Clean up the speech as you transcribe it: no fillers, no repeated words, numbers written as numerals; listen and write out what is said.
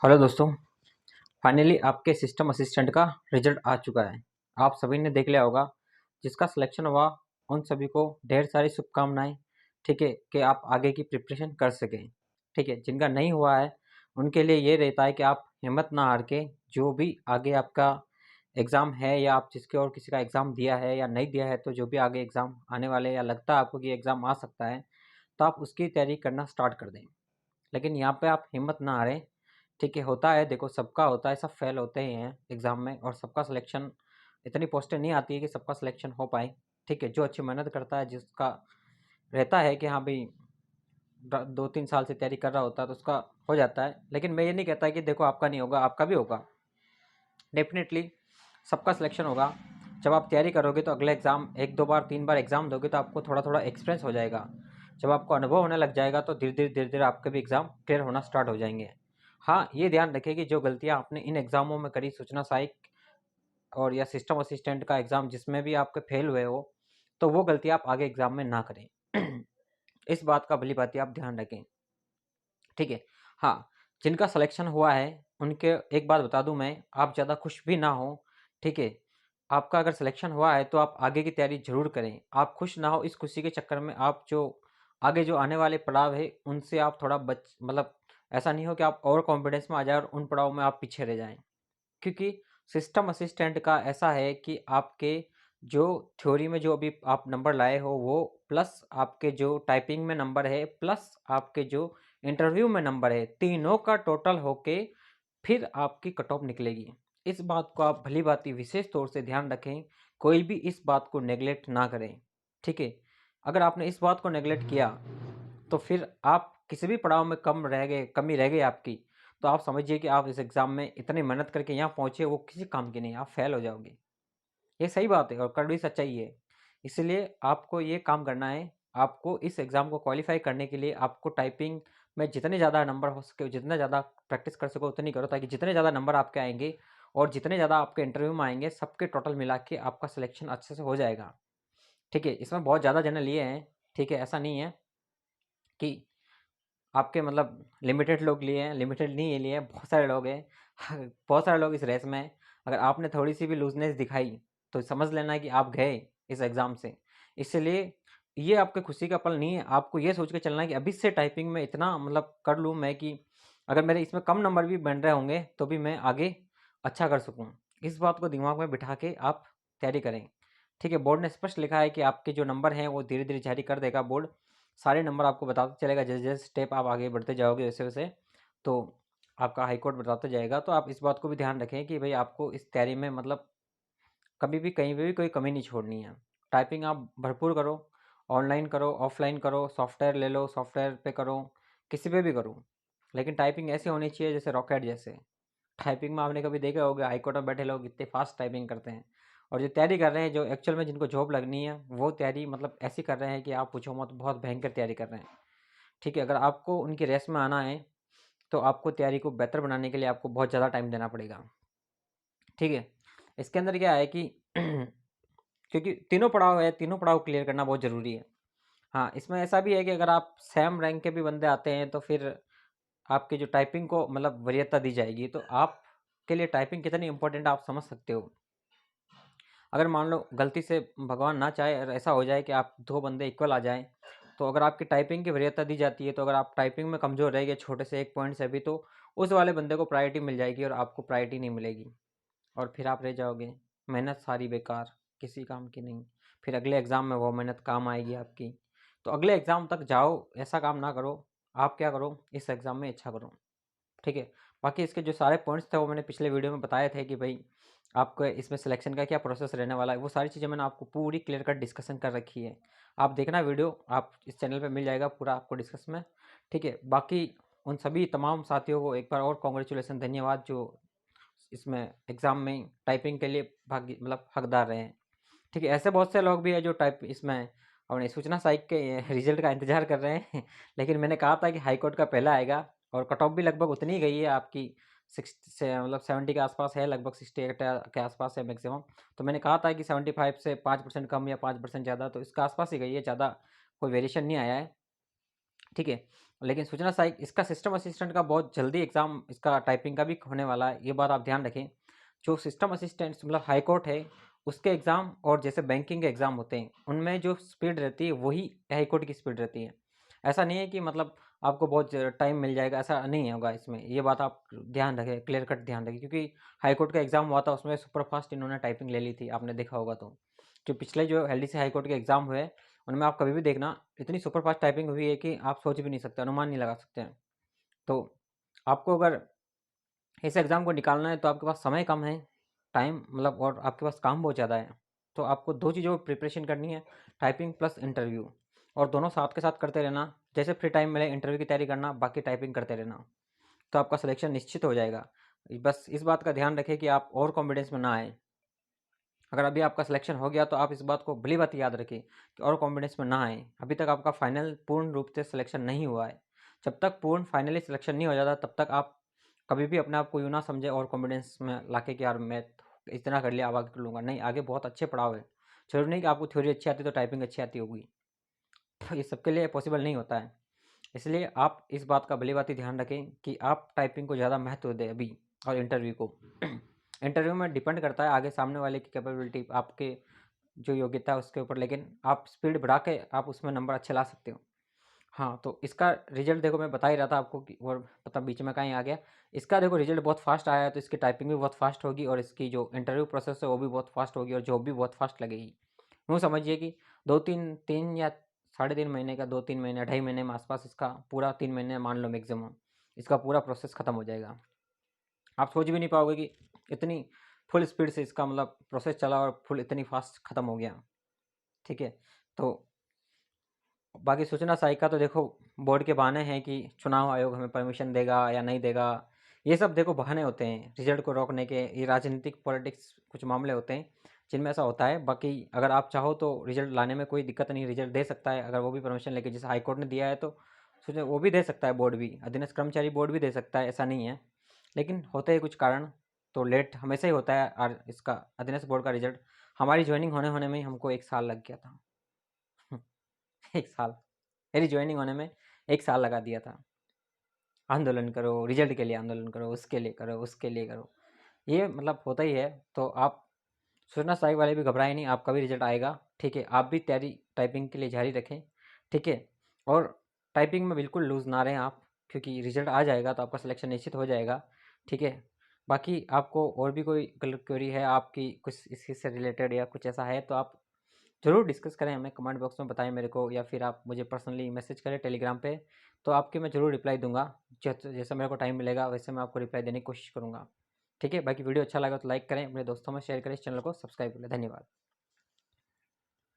Hello दोस्तों। Finally आपके system assistant का रिजल्ट आ चुका है। आप सभी ने देख लिया होगा। जिसका सिलेक्शन हुआ उन सभी को ढेर सारी शुभकामनाएं। ठीक है कि आप आगे की प्रिपरेशन कर सकें। ठीक है, जिनका नहीं हुआ है उनके लिए ये रहता है कि आप हिम्मत ना हार के जो भी आगे आपका एग्ज़ाम है या आप जिसके और किसी का एग्ज़ाम दिया है या नहीं दिया है, तो जो भी आगे एग्ज़ाम आने वाले या लगता है आपको कि एग्ज़ाम आ सकता है, तो आप उसकी तैयारी करना स्टार्ट कर दें। लेकिन यहाँ पे आप हिम्मत ना हारें। ठीक है, होता है, देखो सबका होता है, सब फेल होते ही हैं एग्ज़ाम में और सबका सिलेक्शन, इतनी पोस्टें नहीं आती है कि सबका सिलेक्शन हो पाए। ठीक है, जो अच्छी मेहनत करता है, जिसका रहता है कि हाँ भाई 2-3 साल से तैयारी कर रहा होता है तो उसका हो जाता है। लेकिन मैं ये नहीं कहता कि देखो आपका नहीं होगा, आपका भी होगा। डेफिनेटली सबका सिलेक्शन होगा। जब आप तैयारी करोगे तो अगले एग्ज़ाम 1-2 बार 3 बार एग्ज़ाम दोगे तो आपको थोड़ा थोड़ा एक्सपीरियंस हो जाएगा। जब आपको अनुभव होने लग जाएगा तो धीरे धीरे आपके भी एग्ज़ाम क्लियर होना स्टार्ट हो जाएंगे। हाँ, ये ध्यान रखें कि जो गलतियाँ आपने इन एग्ज़ामों में करी, सूचना सहायक और या सिस्टम असिस्टेंट का एग्ज़ाम जिसमें भी आपके फेल हुए हो, तो वो गलतियाँ आप आगे एग्ज़ाम में ना करें। इस बात का भली भांति आप ध्यान रखें। ठीक है। हाँ, जिनका सिलेक्शन हुआ है उनके एक बात बता दूं मैं, आप ज़्यादा खुश भी ना हो। ठीक है, आपका अगर सिलेक्शन हुआ है तो आप आगे की तैयारी जरूर करें। आप खुश ना हो, इस खुशी के चक्कर में आप जो आगे जो आने वाले पड़ाव है उनसे आप थोड़ा बच मतलब ऐसा नहीं हो कि आप ओवर कॉन्फिडेंस में आ जाए और उन पड़ाव में आप पीछे रह जाएं। क्योंकि सिस्टम असिस्टेंट का ऐसा है कि आपके जो थ्योरी में जो अभी आप नंबर लाए हो वो प्लस आपके जो टाइपिंग में नंबर है प्लस आपके जो इंटरव्यू में नंबर है, तीनों का टोटल होके फिर आपकी कट ऑफ निकलेगी। इस बात को आप भली भांति विशेष तौर से ध्यान रखें। कोई भी इस बात को नेगलेक्ट ना करें। ठीक है, अगर आपने इस बात को नेगलेक्ट किया तो फिर आप किसी भी पड़ाव में कमी रह गई आपकी, तो आप समझिए कि आप इस एग्ज़ाम में इतनी मेहनत करके यहाँ पहुँचे, वो किसी काम की नहीं, आप फेल हो जाओगे। ये सही बात है और कड़वी सच्चाई है। इसलिए आपको ये काम करना है। आपको इस एग्ज़ाम को क्वालिफाई करने के लिए आपको टाइपिंग में जितने ज़्यादा नंबर हो सके, जितना ज़्यादा प्रैक्टिस कर सको उतनी करो, ताकि जितने ज़्यादा नंबर आपके आएंगे और जितने ज़्यादा आपके इंटरव्यू में आएंगे, सबके टोटल मिला के आपका सिलेक्शन अच्छे से हो जाएगा। ठीक है, इसमें बहुत ज़्यादा जने लिए हैं। ठीक है, ऐसा नहीं है कि आपके मतलब लिमिटेड लोग लिए हैं, लिमिटेड नहीं लिए हैं, बहुत सारे लोग हैं। बहुत सारे लोग इस रेस में हैं। अगर आपने थोड़ी सी भी लूजनेस दिखाई तो समझ लेना कि आप गए इस एग्ज़ाम से। इसलिए ये आपके खुशी का पल नहीं है। आपको ये सोच के चलना है कि अभी से टाइपिंग में इतना मतलब कर लूँ मैं कि अगर मेरे इसमें कम नंबर भी बन रहे होंगे तो भी मैं आगे अच्छा कर सकूँ। इस बात को दिमाग में बिठा के आप तैयारी करें। ठीक है, बोर्ड ने स्पष्ट लिखा है कि आपके जो नंबर हैं वो धीरे धीरे जारी कर देगा बोर्ड। सारे नंबर आपको बताता चलेगा, जैसे जैसे स्टेप आप आगे बढ़ते जाओगे वैसे वैसे, तो आपका हाई कोर्ट बताता जाएगा। तो आप इस बात को भी ध्यान रखें कि भाई आपको इस तैयारी में मतलब कभी भी कहीं पे भी कोई कमी नहीं छोड़नी है। टाइपिंग आप भरपूर करो, ऑनलाइन करो, ऑफलाइन करो, सॉफ्टवेयर ले लो, सॉफ्टवेयर पे करो, किसी पे भी करो। लेकिन टाइपिंग ऐसी होनी चाहिए जैसे रॉकेट जैसे। टाइपिंग में आपने कभी देखा होगा हाई कोर्ट में बैठे लोग इतने फास्ट टाइपिंग करते हैं, और जो तैयारी कर रहे हैं, जो एक्चुअल में जिनको जॉब लगनी है, वो तैयारी मतलब ऐसी कर रहे हैं कि आप पूछो मत, बहुत भयंकर तैयारी कर रहे हैं। ठीक है, अगर आपको उनकी रेस में आना है तो आपको तैयारी को बेहतर बनाने के लिए आपको बहुत ज़्यादा टाइम देना पड़ेगा। ठीक है, इसके अंदर क्या है कि क्योंकि तीनों पड़ाव है, तीनों पड़ाव क्लियर करना बहुत ज़रूरी है। हाँ, इसमें ऐसा भी है कि अगर आप सेम रैंक के भी बंदे आते हैं तो फिर आपकी जो टाइपिंग को मतलब वरीयता दी जाएगी, तो आपके लिए टाइपिंग कितनी इंपॉर्टेंट आप समझ सकते हो। अगर मान लो गलती से भगवान ना चाहे और ऐसा हो जाए कि आप दो बंदे इक्वल आ जाएं, तो अगर आपकी टाइपिंग की वरीयता दी जाती है, तो अगर आप टाइपिंग में कमज़ोर रह गए छोटे से एक पॉइंट से भी, तो उस वाले बंदे को प्रायोरिटी मिल जाएगी और आपको प्रायोरिटी नहीं मिलेगी। और फिर आप रह जाओगे, मेहनत सारी बेकार, किसी काम की नहीं। फिर अगले एग्ज़ाम में वो मेहनत काम आएगी आपकी। तो अगले एग्ज़ाम तक जाओ, ऐसा काम ना करो। आप क्या करो, इस एग्ज़ाम में अच्छा करो। ठीक है, बाकी इसके जो सारे पॉइंट्स थे वो मैंने पिछले वीडियो में बताए थे कि भाई आपको इसमें सिलेक्शन का क्या प्रोसेस रहने वाला है। वो सारी चीज़ें मैंने आपको पूरी क्लियर कट डिस्कशन कर रखी है। आप देखना वीडियो, आप इस चैनल पे मिल जाएगा पूरा आपको डिस्कस में। ठीक है, बाकी उन सभी तमाम साथियों को एक बार और कॉन्ग्रेचुलेसन, धन्यवाद, जो इसमें एग्ज़ाम में टाइपिंग के लिए भाग मतलब हकदार रहे हैं। ठीक है, ऐसे बहुत से लोग भी हैं जो टाइप इसमें अपने सूचना सहायक के रिजल्ट का इंतजार कर रहे हैं। लेकिन मैंने कहा था कि हाई कोर्ट का पहला आएगा और कट ऑफ भी लगभग उतनी ही गई है आपकी, 60 से मतलब 70 के आसपास है, लगभग 68 के आसपास है मैक्सिमम। तो मैंने कहा था कि 75 से 5% कम या 5% ज़्यादा, तो इसके आसपास ही गई है, ज़्यादा कोई वेरिएशन नहीं आया है। ठीक है, लेकिन सूचना सहायक इसका सिस्टम असिस्टेंट का बहुत जल्दी एग्ज़ाम इसका टाइपिंग का भी होने वाला है, ये बात आप ध्यान रखें। जो सिस्टम असिस्टेंट मतलब हाई कोर्ट है, उसके एग्ज़ाम और जैसे बैंकिंग के एग्ज़ाम होते हैं, उनमें जो स्पीड रहती है वही हाई कोर्ट की स्पीड रहती है। ऐसा नहीं है कि मतलब आपको बहुत टाइम मिल जाएगा, ऐसा नहीं होगा इसमें। ये बात आप ध्यान रखें, क्लियर कट ध्यान रखें, क्योंकि हाई कोर्ट का एग्ज़ाम हुआ था उसमें सुपर फास्ट इन्होंने टाइपिंग ले ली थी, आपने देखा होगा तो। जो पिछले जो एलडीसी हाई कोर्ट के एग्ज़ाम हुए, उनमें आप कभी भी देखना इतनी सुपर फास्ट टाइपिंग हुई है कि आप सोच भी नहीं सकते, अनुमान नहीं लगा सकते हैं। तो आपको अगर इस एग्ज़ाम को निकालना है तो आपके पास समय कम है, टाइम मतलब और आपके पास काम बहुत ज़्यादा है। तो आपको दो चीज़ों की प्रिपरेशन करनी है, टाइपिंग प्लस इंटरव्यू, और दोनों साथ के साथ करते रहना। जैसे फ्री टाइम मिले इंटरव्यू की तैयारी करना, बाकी टाइपिंग करते रहना, तो आपका सिलेक्शन निश्चित हो जाएगा। बस इस बात का ध्यान रखें कि आप ओवर कॉन्फिडेंस में ना आए। अगर अभी आपका सिलेक्शन हो गया तो आप इस बात को भली बात याद रखें कि और कॉन्फिडेंस में ना आए। अभी तक आपका फाइनल पूर्ण रूप से सिलेक्शन नहीं हुआ है। जब तक पूर्ण फाइनली सिलेक्शन नहीं हो जाता तब तक आप कभी भी अपने आप को यूँ ना समझे और कॉन्फिडेंस में लाके कि यार मैं इतना कर लिया अब आगे कर लूँगा। नहीं, आगे बहुत अच्छे पड़ाव है। जरूरी नहीं कि आपको थ्योरी अच्छी आती तो टाइपिंग अच्छी आती होगी, तो ये सबके लिए पॉसिबल नहीं होता है। इसलिए आप इस बात का भली बात ध्यान रखें कि आप टाइपिंग को ज़्यादा महत्व दें अभी, और इंटरव्यू को। इंटरव्यू में डिपेंड करता है आगे सामने वाले की कैपेबिलिटी, आपके जो योग्यता है उसके ऊपर, लेकिन आप स्पीड बढ़ा के आप उसमें नंबर अच्छे ला सकते हो। हाँ, तो इसका रिजल्ट देखो, मैं बता ही रहा था आपको कि, और पता बीच में कहीं आ गया। इसका देखो रिजल्ट बहुत फास्ट आया है, तो इसकी टाइपिंग भी बहुत फास्ट होगी और इसकी जो इंटरव्यू प्रोसेस है वो भी बहुत फास्ट होगी और जॉब भी बहुत फास्ट लगेगी। यूँ समझिए कि 2-3 या साढ़े 3 महीने का, 2-3 महीने, 2.5 महीने में आसपास इसका पूरा, 3 महीने मान लो मैक्सिमम, इसका पूरा प्रोसेस खत्म हो जाएगा। आप सोच भी नहीं पाओगे कि इतनी फुल स्पीड से इसका मतलब प्रोसेस चला और फुल इतनी फास्ट खत्म हो गया। ठीक है, तो बाकी सूचना सहायिका तो देखो बोर्ड के बहाने हैं कि चुनाव आयोग हमें परमिशन देगा या नहीं देगा। ये सब देखो बहाने होते हैं रिजल्ट को रोकने के। ये राजनीतिक पॉलिटिक्स कुछ मामले होते हैं जिनमें ऐसा होता है। बाकी अगर आप चाहो तो रिजल्ट लाने में कोई दिक्कत नहीं, रिजल्ट दे सकता है अगर वो भी परमिशन लेके, जैसे हाईकोर्ट ने दिया है तो सोचो वो भी दे सकता है, बोर्ड भी, अधीनस्थ कर्मचारी बोर्ड भी दे सकता है, ऐसा नहीं है। लेकिन होते हैं कुछ कारण, तो लेट हमेशा ही होता है। और इसका अधीनस्थ बोर्ड का रिजल्ट हमारी ज्वाइनिंग होने होने में ही हमको 1 साल लग गया था। 1 साल, मेरी ज्वाइनिंग होने में 1 साल लगा दिया था। आंदोलन करो, रिजल्ट के लिए आंदोलन करो, उसके लिए करो, उसके लिए करो, ये मतलब होता ही है। तो आप सूचना सहायक वाले भी घबराए नहीं, आपका भी रिजल्ट आएगा। ठीक है, आप भी तैयारी टाइपिंग के लिए जारी रखें। ठीक है, और टाइपिंग में बिल्कुल लूज़ ना रहें आप, क्योंकि रिजल्ट आ जाएगा तो आपका सिलेक्शन निश्चित हो जाएगा। ठीक है, बाकी आपको और भी कोई क्वेरी है आपकी कुछ इसी से रिलेटेड या कुछ ऐसा है तो आप ज़रूर डिस्कस करें, हमें कमेंट बॉक्स में बताएं मेरे को, या फिर आप मुझे पर्सनली मैसेज करें टेलीग्राम पे, तो आपके मैं ज़रूर रिप्लाई दूंगा। जैसे मेरे को टाइम मिलेगा वैसे मैं आपको रिप्लाई देने की कोशिश करूँगा। ठीक है, बाकी वीडियो अच्छा लगा तो लाइक करें, अपने दोस्तों में शेयर करें, इस चैनल को सब्सक्राइब करें। धन्यवाद।